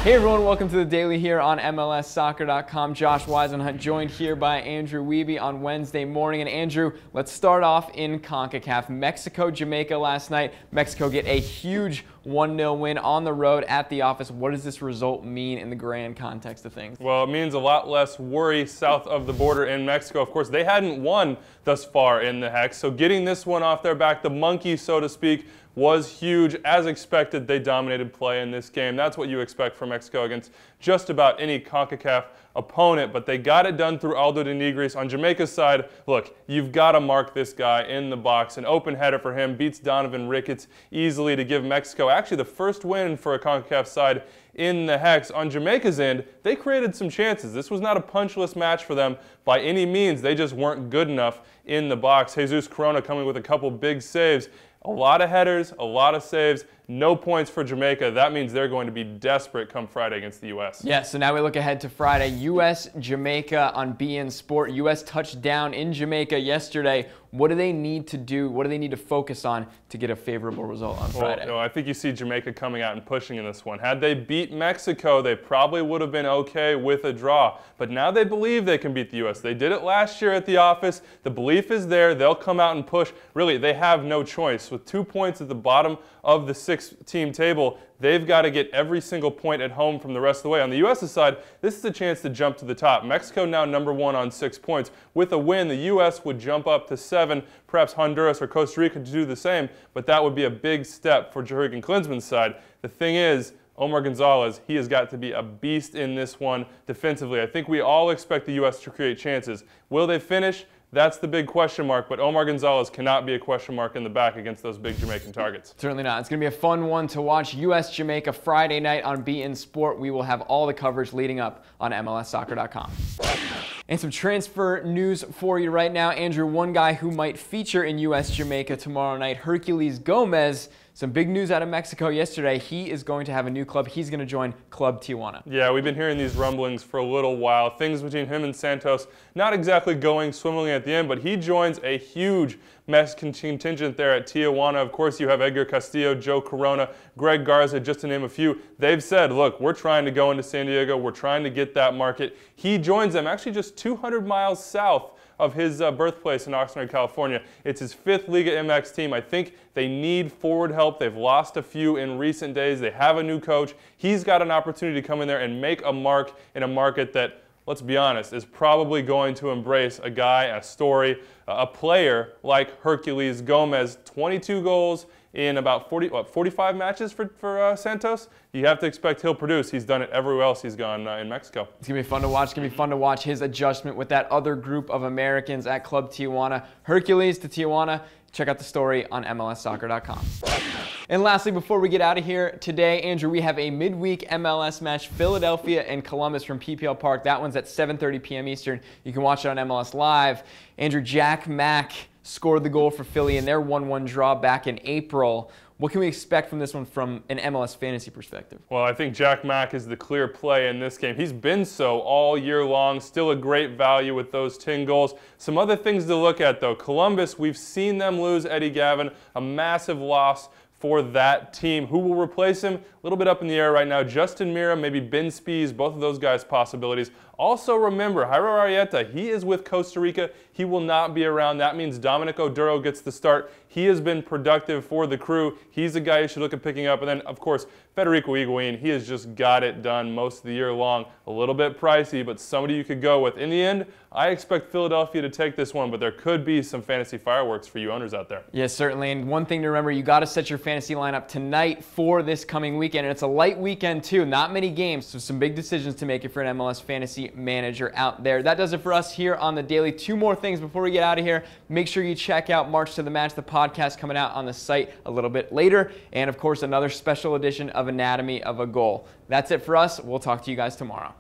Hey everyone, welcome to the Daily here on MLSsoccer.com. Josh Whisenhunt joined here by Andrew Wiebe on Wednesday morning. And Andrew, let's start off in CONCACAF. Mexico, Jamaica last night. Mexico get a huge 1-0 win on the road at the office. What does this result mean in the grand context of things? Well, it means a lot less worry south of the border in Mexico. Of course, they hadn't won thus far in the Hex, so getting this one off their back, the monkey, so to speak, was huge. As expected, they dominated play in this game. That's what you expect from Mexico against just about any CONCACAF opponent, but they got it done through Aldo de Nigris. On Jamaica's side, look, you've got to mark this guy in the box. An open header for him beats Donovan Ricketts easily to give Mexico actually the first win for a CONCACAF side in the Hex. On Jamaica's end, they created some chances. This was not a punchless match for them by any means. They just weren't good enough in the box. Jesus Corona coming with a couple big saves. A lot of headers, a lot of saves, no points for Jamaica. That means they're going to be desperate come Friday against the U.S. Yeah, so now we look ahead to Friday. U.S.-Jamaica on beIN Sport. U.S. touchdown in Jamaica yesterday. What do they need to do? What do they need to focus on to get a favorable result on Friday? Well, I think you see Jamaica coming out and pushing in this one. Had they beat Mexico, they probably would have been okay with a draw. But now they believe they can beat the U.S. They did it last year at the office. The belief is there. They'll come out and push. Really, they have no choice. With 2 points at the bottom of the 6-team table, they've got to get every single point at home from the rest of the way. On the U.S.'s side, this is a chance to jump to the top. Mexico now #1 on 6 points. With a win, the U.S. would jump up to 7, perhaps Honduras or Costa Rica to do the same, but that would be a big step for Jurgen Klinsmann's side. The thing is, Omar Gonzalez, he has got to be a beast in this one defensively. I think we all expect the U.S. to create chances. Will they finish? That's the big question mark, but Omar Gonzalez cannot be a question mark in the back against those big Jamaican targets. Certainly not. It's going to be a fun one to watch. U.S.-Jamaica Friday night on beIN Sport. We will have all the coverage leading up on MLSsoccer.com. And some transfer news for you right now. Andrew, one guy who might feature in U.S.-Jamaica tomorrow night, Herculez Gomez. Some big news out of Mexico yesterday. He is going to have a new club. He's going to join Club Tijuana. Yeah, we've been hearing these rumblings for a little while. Things between him and Santos not exactly going swimmingly at the end, but he joins a huge Mexican contingent there at Tijuana. Of course, you have Edgar Castillo, Joe Corona, Greg Garza, just to name a few. They've said, look, we're trying to go into San Diego. We're trying to get that market. He joins them actually just 200 miles south of his birthplace in Oxnard, California. It's his 5th Liga MX team. I think they need forward help. They've lost a few in recent days. They have a new coach. He's got an opportunity to come in there and make a mark in a market that, let's be honest, is probably going to embrace a guy, a story, a player like Herculez Gomez. 22 goals in about 45 matches for Santos. You have to expect he'll produce. He's done it everywhere else he's gone in Mexico. It's going to be fun to watch. It's going to be fun to watch his adjustment with that other group of Americans at Club Tijuana. Herculez to Tijuana. Check out the story on MLSsoccer.com. And lastly, before we get out of here today, Andrew, we have a midweek MLS match, Philadelphia and Columbus from PPL Park. That one's at 7:30 p.m. Eastern. You can watch it on MLS Live. Andrew, Jack Mack scored the goal for Philly in their 1-1 draw back in April. What can we expect from this one from an MLS fantasy perspective? Well, I think Jack Mack is the clear play in this game. He's been so all year long, still a great value with those 10 goals. Some other things to look at, though. Columbus, we've seen them lose Eddie Gavin, a massive loss for that team. Who will replace him? A little bit up in the air right now. Justin Mira, maybe Ben Spees, both of those guys possibilities. Also remember, Jairo Arrieta, he is with Costa Rica. He will not be around. That means Dominic Oduro gets the start. He has been productive for the crew. He's a guy you should look at picking up. And then, of course, Federico Higuain. He has just got it done most of the year long. A little bit pricey, but somebody you could go with. In the end, I expect Philadelphia to take this one, but there could be some fantasy fireworks for you owners out there. Yes, certainly. And one thing to remember, you got to set your fantasy lineup tonight for this coming weekend. And it's a light weekend, too. Not many games, so some big decisions to make if you're an MLS fantasy manager out there. That does it for us here on the Daily. 2 more things before we get out of here. Make sure you check out March to the Match, the podcast coming out on the site a little bit later. And, of course, another special edition of Anatomy of a Goal. That's it for us. We'll talk to you guys tomorrow.